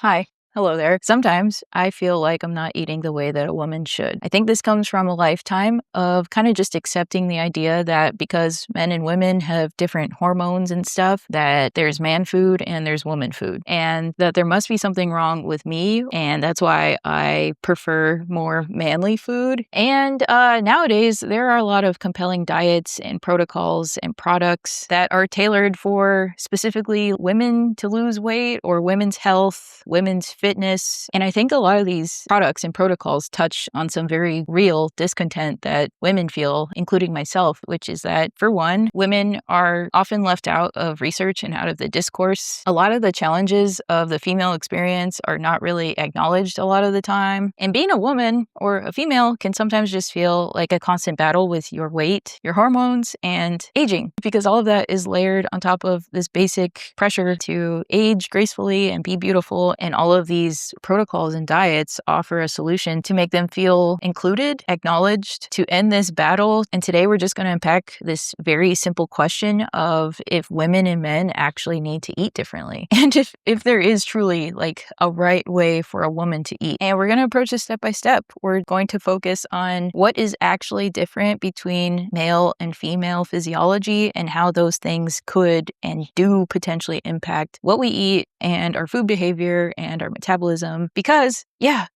Hi. Hello there. Sometimes I feel like I'm not eating the way that a woman should. I think this comes from a lifetime of kind of just accepting the idea that because men and women have different hormones and stuff, that there's man food and there's woman food, and that there must be something wrong with me. And that's why I prefer more manly food. And nowadays, there are a lot of compelling diets and protocols and products that are tailored for specifically women to lose weight or women's health, women's fitness. And I think a lot of these products and protocols touch on some very real discontent that women feel, including myself, which is that, for one, women are often left out of research and out of the discourse. A lot of the challenges of the female experience are not really acknowledged a lot of the time. And being a woman or a female can sometimes just feel like a constant battle with your weight, your hormones, and aging, because all of that is layered on top of this basic pressure to age gracefully and be beautiful. And all of these protocols and diets offer a solution to make them feel included, acknowledged, to end this battle. And today we're just going to unpack this very simple question of if women and men actually need to eat differently. And if there is truly like a right way for a woman to eat. And we're going to approach this step by step. We're going to focus on what is actually different between male and female physiology and how those things could and do potentially impact what we eat and our food behavior and our metabolism, because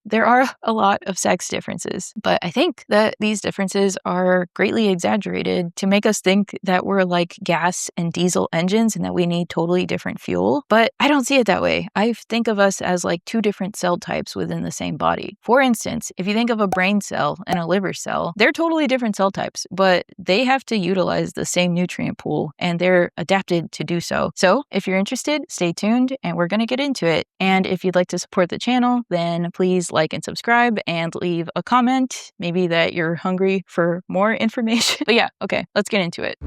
there are a lot of sex differences, but I think that these differences are greatly exaggerated to make us think that we're like gas and diesel engines and that we need totally different fuel. But I don't see it that way. I think of us as like two different cell types within the same body. For instance, if you think of a brain cell and a liver cell, they're totally different cell types, but they have to utilize the same nutrient pool and they're adapted to do so. So if you're interested, stay tuned and we're going to get into it. And if you'd like to support the channel, then please like and subscribe and leave a comment, maybe that you're hungry for more information. But okay, let's get into it.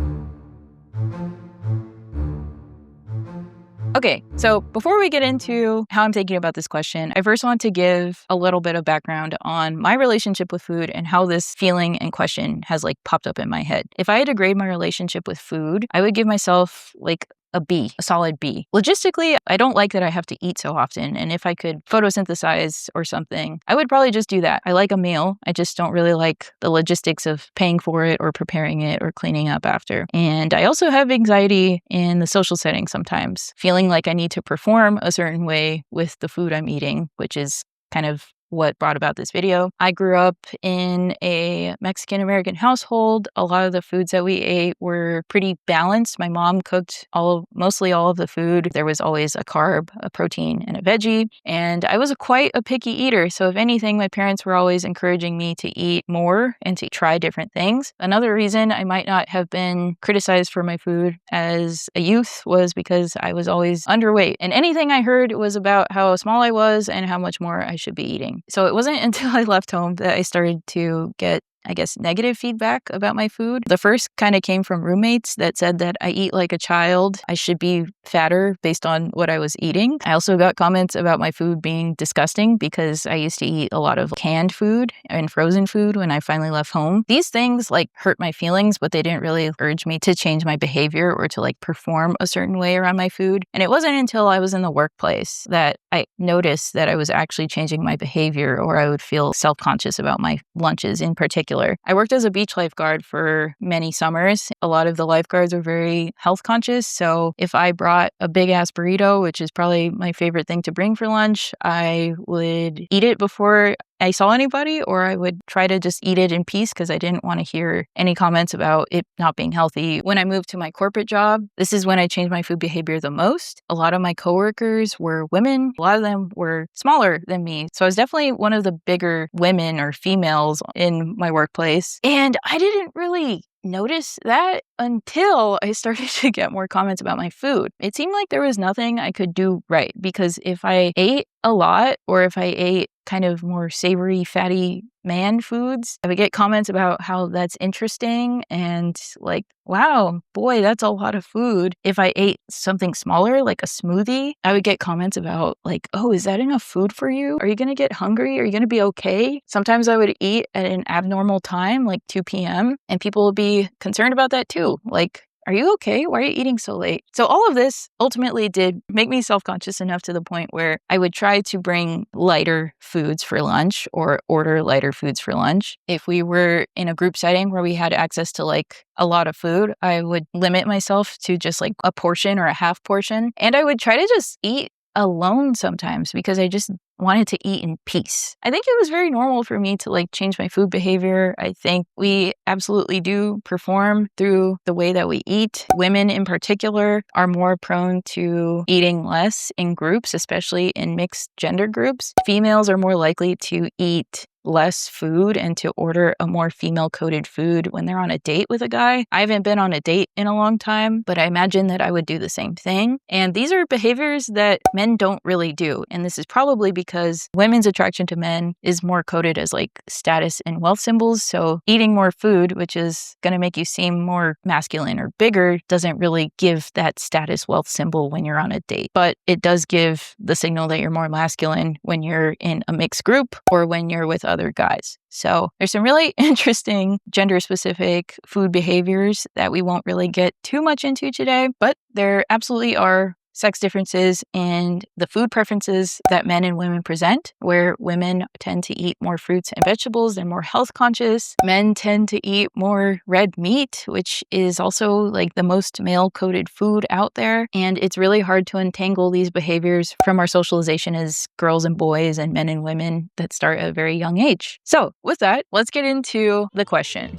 Okay, so before we get into how I'm thinking about this question, I first want to give a little bit of background on my relationship with food and how this feeling and question has like popped up in my head. If I had to grade my relationship with food, I would give myself like a B, a solid B. Logistically, I don't like that I have to eat so often. And if I could photosynthesize or something, I would probably just do that. I like a meal. I just don't really like the logistics of paying for it or preparing it or cleaning up after. And I also have anxiety in the social setting sometimes, feeling like I need to perform a certain way with the food I'm eating, which is kind of what brought about this video. I grew up in a Mexican-American household. A lot of the foods that we ate were pretty balanced. My mom cooked mostly all of the food. There was always a carb, a protein, and a veggie. And I was quite a picky eater. So if anything, my parents were always encouraging me to eat more and to try different things. Another reason I might not have been criticized for my food as a youth was because I was always underweight. And anything I heard was about how small I was and how much more I should be eating. So it wasn't until I left home that I started to get, I guess, negative feedback about my food. The first kind of came from roommates that said that I eat like a child. I should be fatter based on what I was eating. I also got comments about my food being disgusting because I used to eat a lot of canned food and frozen food when I finally left home. These things like hurt my feelings, but they didn't really urge me to change my behavior or to like perform a certain way around my food. And it wasn't until I was in the workplace that I noticed that I was actually changing my behavior, or I would feel self-conscious about my lunches in particular. I worked as a beach lifeguard for many summers. A lot of the lifeguards were very health conscious. So if I brought a big ass burrito, which is probably my favorite thing to bring for lunch, I would eat it before I saw anybody, or I would try to just eat it in peace because I didn't want to hear any comments about it not being healthy. When I moved to my corporate job, this is when I changed my food behavior the most. A lot of my coworkers were women. A lot of them were smaller than me. So I was definitely one of the bigger women or females in my workplace. And I didn't really notice that until I started to get more comments about my food. It seemed like there was nothing I could do right, because if I ate a lot or if I ate kind of more savory, fatty man foods, I would get comments about how that's interesting and like, wow, boy, that's a lot of food. If I ate something smaller, like a smoothie, I would get comments about like, oh, is that enough food for you? Are you going to get hungry? Are you going to be okay? Sometimes I would eat at an abnormal time, like 2 p.m., and people would be concerned about that too. Like, Are you okay? Why are you eating so late? So all of this ultimately did make me self-conscious enough to the point where I would try to bring lighter foods for lunch or order lighter foods for lunch. If we were in a group setting where we had access to like a lot of food, I would limit myself to just like a portion or a half portion. And I would try to just eat alone sometimes because I just wanted to eat in peace. I think it was very normal for me to like change my food behavior. I think we absolutely do perform through the way that we eat. Women in particular are more prone to eating less in groups, especially in mixed gender groups. Females are more likely to eat less food and to order a more female-coded food when they're on a date with a guy. I haven't been on a date in a long time, but I imagine that I would do the same thing. And these are behaviors that men don't really do. And this is probably because women's attraction to men is more coded as like status and wealth symbols. So eating more food, which is going to make you seem more masculine or bigger, doesn't really give that status wealth symbol when you're on a date. But it does give the signal that you're more masculine when you're in a mixed group or when you're with other guys. So there's some really interesting gender-specific food behaviors that we won't really get too much into today, but there absolutely are sex differences in the food preferences that men and women present, where women tend to eat more fruits and vegetables. They're more health conscious. Men tend to eat more red meat, which is also like the most male-coded food out there. And it's really hard to untangle these behaviors from our socialization as girls and boys and men and women that start at a very young age. So with that, let's get into the question.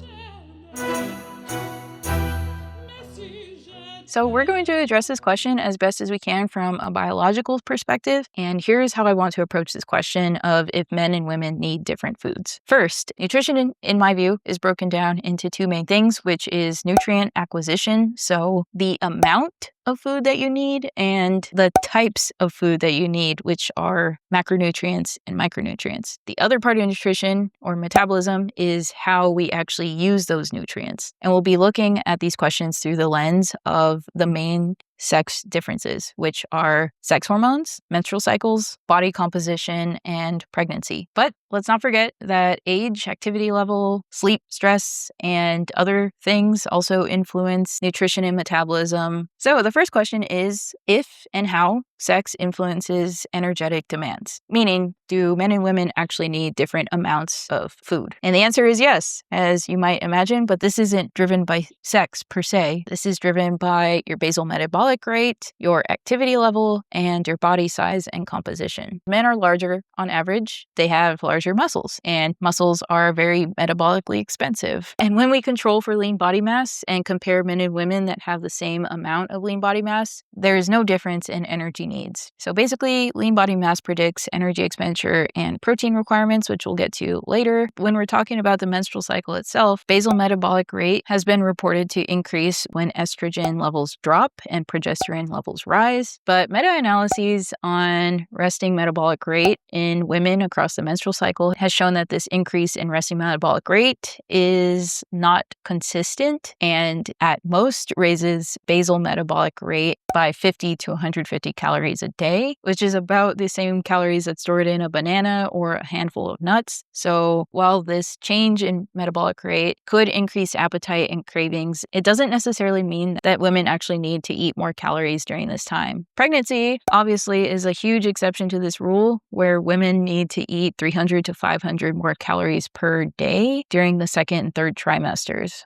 So we're going to address this question as best as we can from a biological perspective. And here's how I want to approach this question of if men and women need different foods. First, nutrition, in my view, is broken down into two main things, which is nutrient acquisition. So the amount of food that you need and the types of food that you need, which are macronutrients and micronutrients. The other part of nutrition or metabolism is how we actually use those nutrients. And we'll be looking at these questions through the lens of the main sex differences, which are sex hormones, menstrual cycles, body composition, and pregnancy. But let's not forget that age, activity level, sleep, stress, and other things also influence nutrition and metabolism. So the first question is if and how sex influences energetic demands, meaning do men and women actually need different amounts of food? And the answer is yes, as you might imagine, but this isn't driven by sex per se. This is driven by your basal metabolic rate, your activity level, and your body size and composition. Men are larger on average. They have larger muscles, and muscles are very metabolically expensive. And when we control for lean body mass and compare men and women that have the same amount of lean body mass, there is no difference in energy needs. So basically, lean body mass predicts energy expenditure and protein requirements, which we'll get to later. When we're talking about the menstrual cycle itself, basal metabolic rate has been reported to increase when estrogen levels drop and progesterone levels rise. But meta-analyses on resting metabolic rate in women across the menstrual cycle has shown that this increase in resting metabolic rate is not consistent and at most raises basal metabolic rate by 50 to 150 calories a day, which is about the same calories that's stored in a banana or a handful of nuts. So while this change in metabolic rate could increase appetite and cravings, it doesn't necessarily mean that women actually need to eat more calories during this time. Pregnancy, obviously, is a huge exception to this rule, where women need to eat 300 to 500 more calories per day during the second and third trimesters.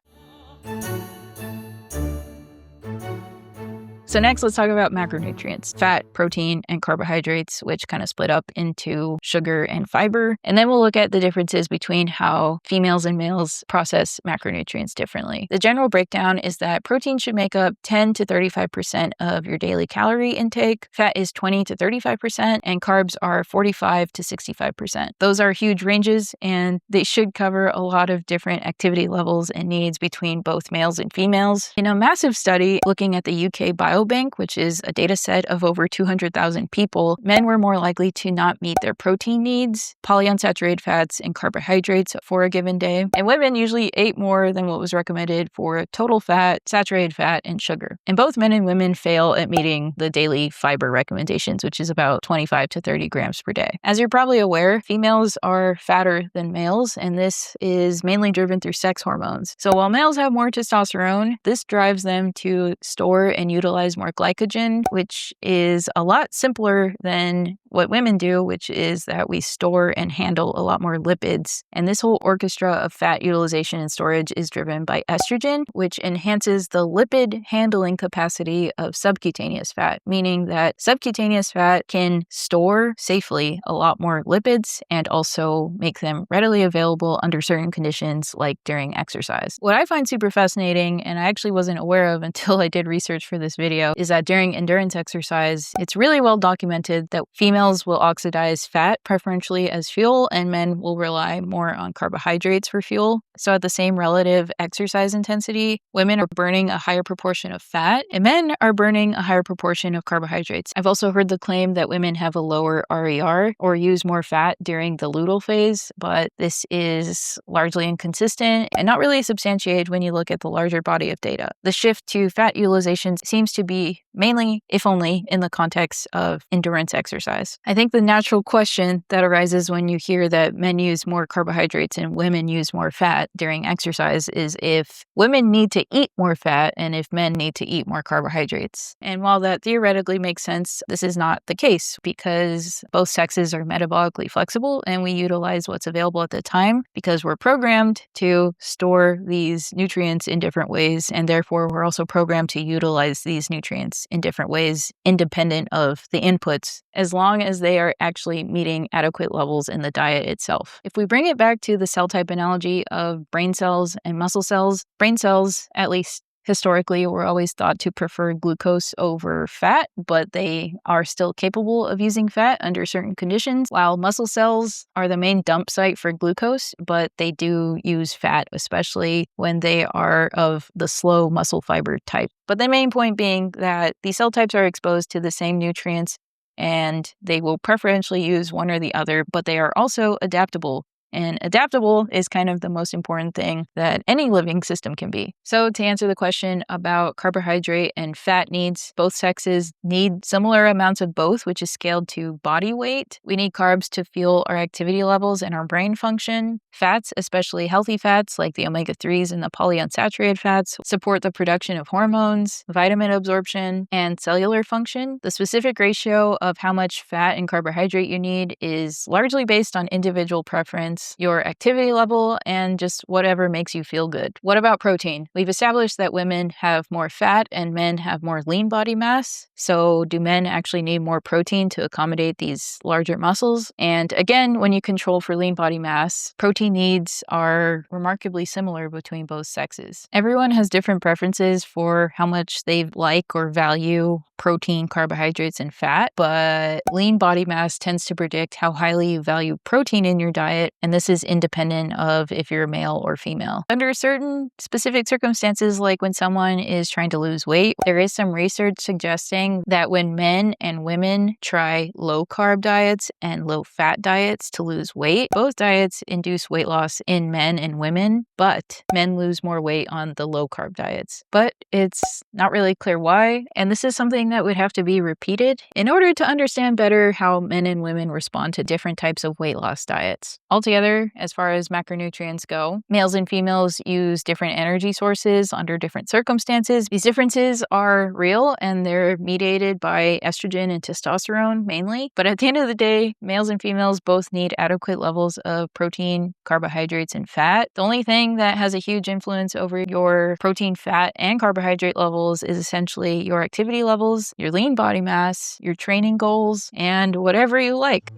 So next, let's talk about macronutrients, fat, protein, and carbohydrates, which kind of split up into sugar and fiber. And then we'll look at the differences between how females and males process macronutrients differently. The general breakdown is that protein should make up 10 to 35% of your daily calorie intake, fat is 20 to 35%, and carbs are 45 to 65%. Those are huge ranges, and they should cover a lot of different activity levels and needs between both males and females. In a massive study looking at the UK bio biobank, which is a data set of over 200,000 people, men were more likely to not meet their protein needs, polyunsaturated fats, and carbohydrates for a given day. And women usually ate more than what was recommended for total fat, saturated fat, and sugar. And both men and women fail at meeting the daily fiber recommendations, which is about 25 to 30 grams per day. As you're probably aware, females are fatter than males, and this is mainly driven through sex hormones. So while males have more testosterone, this drives them to store and utilize more glycogen, which is a lot simpler than what women do, which is that we store and handle a lot more lipids. And this whole orchestra of fat utilization and storage is driven by estrogen, which enhances the lipid handling capacity of subcutaneous fat, meaning that subcutaneous fat can store safely a lot more lipids and also make them readily available under certain conditions, like during exercise. What I find super fascinating, and I actually wasn't aware of until I did research for this video, is that during endurance exercise, it's really well documented that females will oxidize fat preferentially as fuel, and men will rely more on carbohydrates for fuel. So at the same relative exercise intensity, women are burning a higher proportion of fat, and men are burning a higher proportion of carbohydrates. I've also heard the claim that women have a lower RER or use more fat during the luteal phase, but this is largely inconsistent and not really substantiated when you look at the larger body of data. The shift to fat utilization seems to be mainly, if only, in the context of endurance exercise. I think the natural question that arises when you hear that men use more carbohydrates and women use more fat during exercise is if women need to eat more fat and if men need to eat more carbohydrates. And while that theoretically makes sense, this is not the case because both sexes are metabolically flexible and we utilize what's available at the time because we're programmed to store these nutrients in different ways, and therefore we're also programmed to utilize these nutrients in different ways independent of the inputs, as long as they are actually meeting adequate levels in the diet itself. If we bring it back to the cell type analogy of brain cells and muscle cells, brain cells, at least historically, were always thought to prefer glucose over fat, but they are still capable of using fat under certain conditions, while muscle cells are the main dump site for glucose, but they do use fat, especially when they are of the slow muscle fiber type. But the main point being that these cell types are exposed to the same nutrients and they will preferentially use one or the other, but they are also adaptable. And adaptable is kind of the most important thing that any living system can be. So to answer the question about carbohydrate and fat needs, both sexes need similar amounts of both, which is scaled to body weight. We need carbs to fuel our activity levels and our brain function. Fats, especially healthy fats like the omega-3s and the polyunsaturated fats, support the production of hormones, vitamin absorption, and cellular function. The specific ratio of how much fat and carbohydrate you need is largely based on individual preference, your activity level, and just whatever makes you feel good. What about protein? We've established that women have more fat and men have more lean body mass. So do men actually need more protein to accommodate these larger muscles? And again, when you control for lean body mass, protein needs are remarkably similar between both sexes. Everyone has different preferences for how much they like or value protein, carbohydrates, and fat, but lean body mass tends to predict how highly you value protein in your diet, and this is independent of if you're male or female. Under certain specific circumstances, like when someone is trying to lose weight, there is some research suggesting that when men and women try low-carb diets and low-fat diets to lose weight, both diets induce weight loss in men and women, but men lose more weight on the low-carb diets. But it's not really clear why, and this is something that would have to be repeated in order to understand better how men and women respond to different types of weight loss diets. Altogether, as far as macronutrients go, males and females use different energy sources under different circumstances. These differences are real and they're mediated by estrogen and testosterone mainly. But at the end of the day, males and females both need adequate levels of protein, carbohydrates, and fat. The only thing that has a huge influence over your protein, fat, and carbohydrate levels is essentially your activity levels, your lean body mass, your training goals, and whatever you like.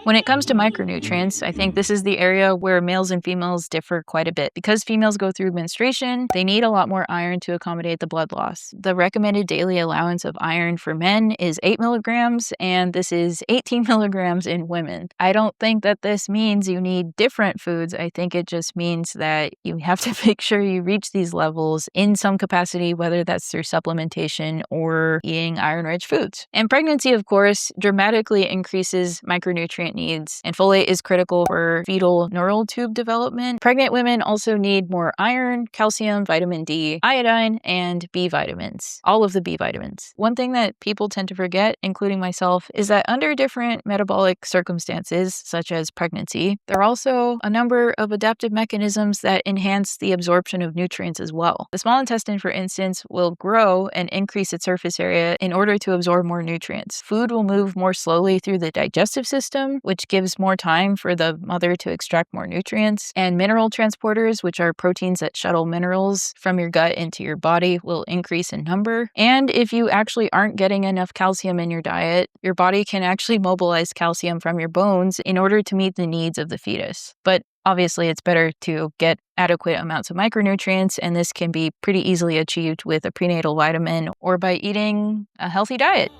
When it comes to micronutrients, I think this is the area where males and females differ quite a bit. Because females go through menstruation, they need a lot more iron to accommodate the blood loss. The recommended daily allowance of iron for men is 8 milligrams, and this is 18 milligrams in women. I don't think that this means you need different foods. I think it just means that you have to make sure you reach these levels in some capacity, whether that's through supplementation or eating iron-rich foods. And pregnancy, of course, dramatically increases micronutrient needs, and folate is critical for fetal neural tube development. Pregnant women also need more iron, calcium, vitamin D, iodine, and B vitamins. All of the B vitamins. One thing that people tend to forget, including myself, is that under different metabolic circumstances, such as pregnancy, there are also a number of adaptive mechanisms that enhance the absorption of nutrients as well. The small intestine, for instance, will grow and increase its surface area in order to absorb more nutrients. Food will move more slowly through the digestive system, which gives more time for the mother to extract more nutrients. And mineral transporters, which are proteins that shuttle minerals from your gut into your body, will increase in number. And if you actually aren't getting enough calcium in your diet, your body can actually mobilize calcium from your bones in order to meet the needs of the fetus. But obviously, it's better to get adequate amounts of micronutrients, and this can be pretty easily achieved with a prenatal vitamin or by eating a healthy diet.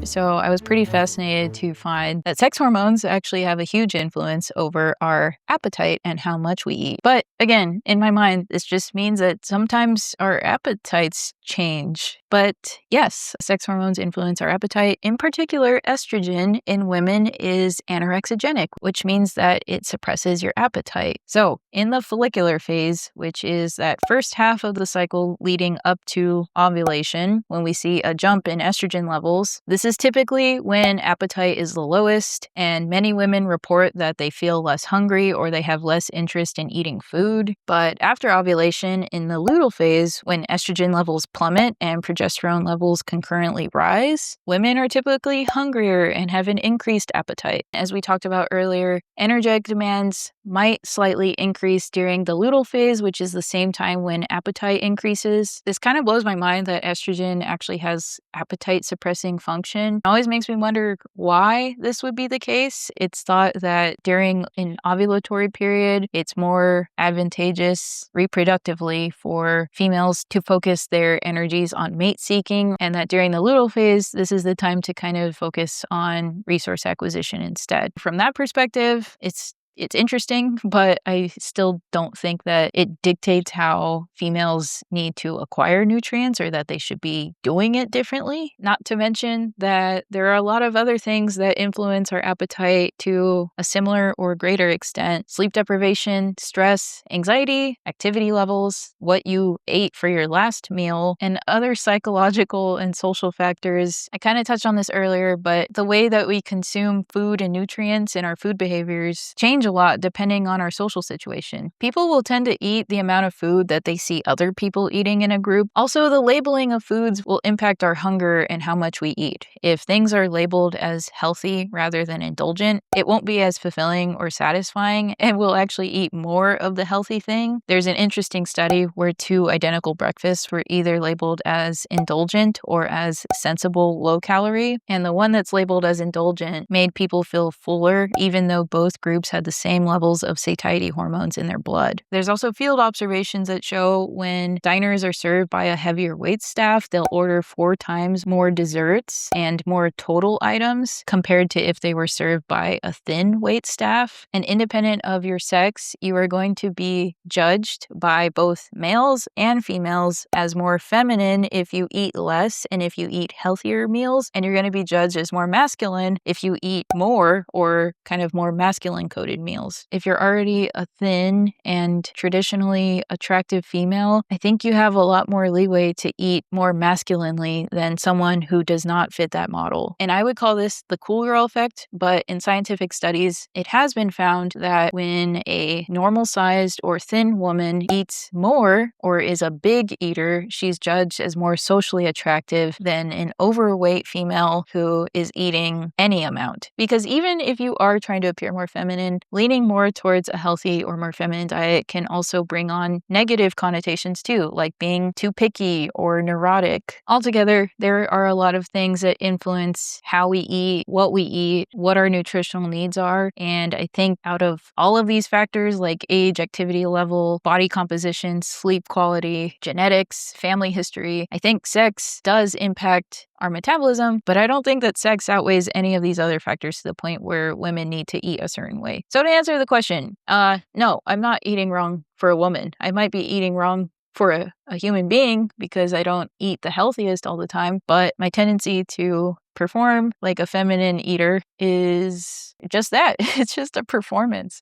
So I was pretty fascinated to find that sex hormones actually have a huge influence over our appetite and how much we eat. But again, in my mind, this just means that sometimes our appetites change. But yes, sex hormones influence our appetite. In particular, estrogen in women is anorexigenic, which means that it suppresses your appetite. So in the follicular phase, which is that first half of the cycle leading up to ovulation, when we see a jump in estrogen levels, this is typically when appetite is the lowest, and many women report that they feel less hungry or they have less interest in eating food. But after ovulation, in the luteal phase, when estrogen levels plummet and progesterone levels concurrently rise, women are typically hungrier and have an increased appetite. As we talked about earlier, energetic demands might slightly increase during the luteal phase, which is the same time when appetite increases. This kind of blows my mind that estrogen actually has appetite suppressing function. It always makes me wonder why this would be the case. It's thought that during an ovulatory period, it's more advantageous reproductively for females to focus their energies on mate seeking, and that during the luteal phase, this is the time to kind of focus on resource acquisition instead. From that perspective, it's interesting, but I still don't think that it dictates how females need to acquire nutrients or that they should be doing it differently. Not to mention that there are a lot of other things that influence our appetite to a similar or greater extent. Sleep deprivation, stress, anxiety, activity levels, what you ate for your last meal, and other psychological and social factors. I kind of touched on this earlier, but the way that we consume food and nutrients in our food behaviors change a lot depending on our social situation. People will tend to eat the amount of food that they see other people eating in a group. Also, the labeling of foods will impact our hunger and how much we eat. If things are labeled as healthy rather than indulgent, it won't be as fulfilling or satisfying, and we'll actually eat more of the healthy thing. There's an interesting study where 2 identical breakfasts were either labeled as indulgent or as sensible low calorie, and the one that's labeled as indulgent made people feel fuller even though both groups had the same levels of satiety hormones in their blood. There's also field observations that show when diners are served by a heavier wait staff, they'll order 4 times more desserts and more total items compared to if they were served by a thin wait staff. And independent of your sex, you are going to be judged by both males and females as more feminine if you eat less and if you eat healthier meals, and you're going to be judged as more masculine if you eat more or kind of more masculine coded meals. If you're already a thin and traditionally attractive female, I think you have a lot more leeway to eat more masculinely than someone who does not fit that model. And I would call this the cool girl effect, but in scientific studies, it has been found that when a normal sized or thin woman eats more or is a big eater, she's judged as more socially attractive than an overweight female who is eating any amount. Because even if you are trying to appear more feminine, leaning more towards a healthy or more feminine diet can also bring on negative connotations too, like being too picky or neurotic. Altogether, there are a lot of things that influence how we eat, what our nutritional needs are. And I think out of all of these factors like age, activity level, body composition, sleep quality, genetics, family history, I think sex does impact our metabolism, but I don't think that sex outweighs any of these other factors to the point where women need to eat a certain way. So to answer the question, no, I'm not eating wrong for a woman. I might be eating wrong for a human being because I don't eat the healthiest all the time, but my tendency to perform like a feminine eater is just that. It's just a performance.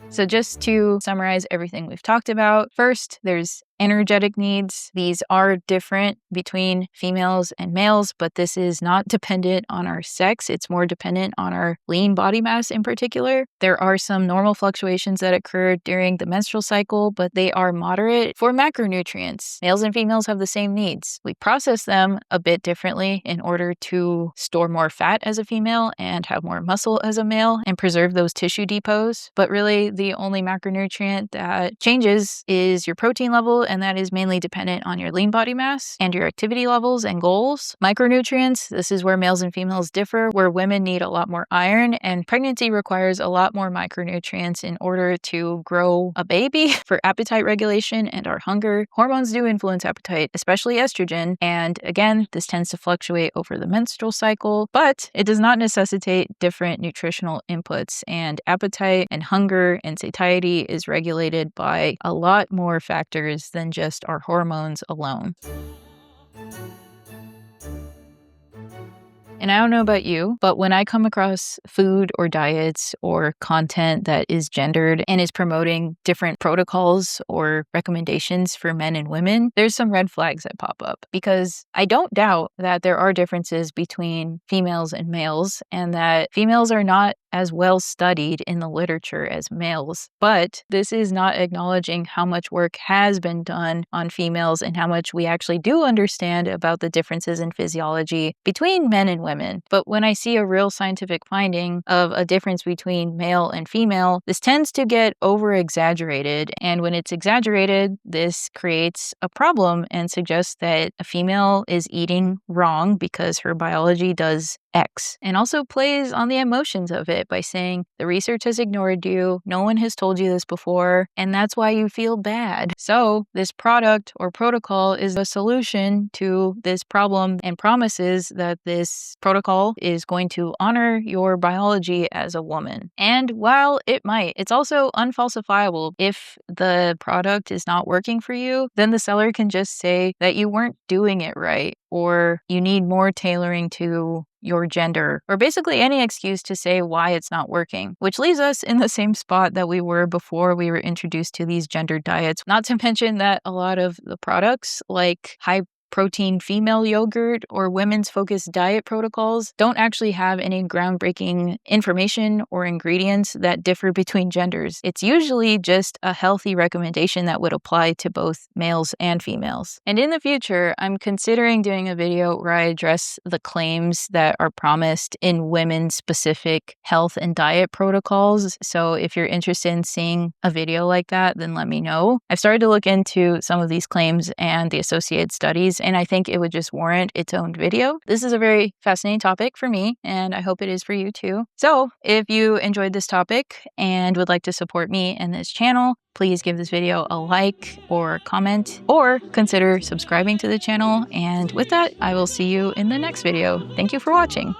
So just to summarize everything we've talked about, first, there's energetic needs. These are different between females and males, but this is not dependent on our sex. It's more dependent on our lean body mass in particular. There are some normal fluctuations that occur during the menstrual cycle, but they are moderate. For macronutrients, males and females have the same needs. We process them a bit differently in order to store more fat as a female and have more muscle as a male and preserve those tissue depots. But really, the only macronutrient that changes is your protein level, and that is mainly dependent on your lean body mass and your activity levels and goals. Micronutrients, this is where males and females differ, where women need a lot more iron, and pregnancy requires a lot more micronutrients in order to grow a baby. For appetite regulation and our hunger, hormones do influence appetite, especially estrogen, and again, this tends to fluctuate over the menstrual cycle, but it does not necessitate different nutritional inputs, and appetite and hunger and satiety is regulated by a lot more factors than just our hormones alone. And I don't know about you, but when I come across food or diets or content that is gendered and is promoting different protocols or recommendations for men and women, there's some red flags that pop up, because I don't doubt that there are differences between females and males and that females are not as well studied in the literature as males. But this is not acknowledging how much work has been done on females and how much we actually do understand about the differences in physiology between men and women. But when I see a real scientific finding of a difference between male and female, this tends to get over-exaggerated. And when it's exaggerated, this creates a problem and suggests that a female is eating wrong because her biology does X, and also plays on the emotions of it by saying the research has ignored you, no one has told you this before, and that's why you feel bad. So this product or protocol is a solution to this problem and promises that this protocol is going to honor your biology as a woman. And while it might, it's also unfalsifiable. If the product is not working for you, then the seller can just say that you weren't doing it right, or you need more tailoring to your gender, or basically any excuse to say why it's not working, which leaves us in the same spot that we were before we were introduced to these gendered diets. Not to mention that a lot of the products, like high protein female yogurt or women's focused diet protocols, don't actually have any groundbreaking information or ingredients that differ between genders. It's usually just a healthy recommendation that would apply to both males and females. And in the future, I'm considering doing a video where I address the claims that are promised in women's specific health and diet protocols. So if you're interested in seeing a video like that, then let me know. I've started to look into some of these claims and the associated studies, and I think it would just warrant its own video. This is a very fascinating topic for me, and I hope it is for you too. So if you enjoyed this topic and would like to support me and this channel, please give this video a like or comment, or consider subscribing to the channel. And with that, I will see you in the next video. Thank you for watching.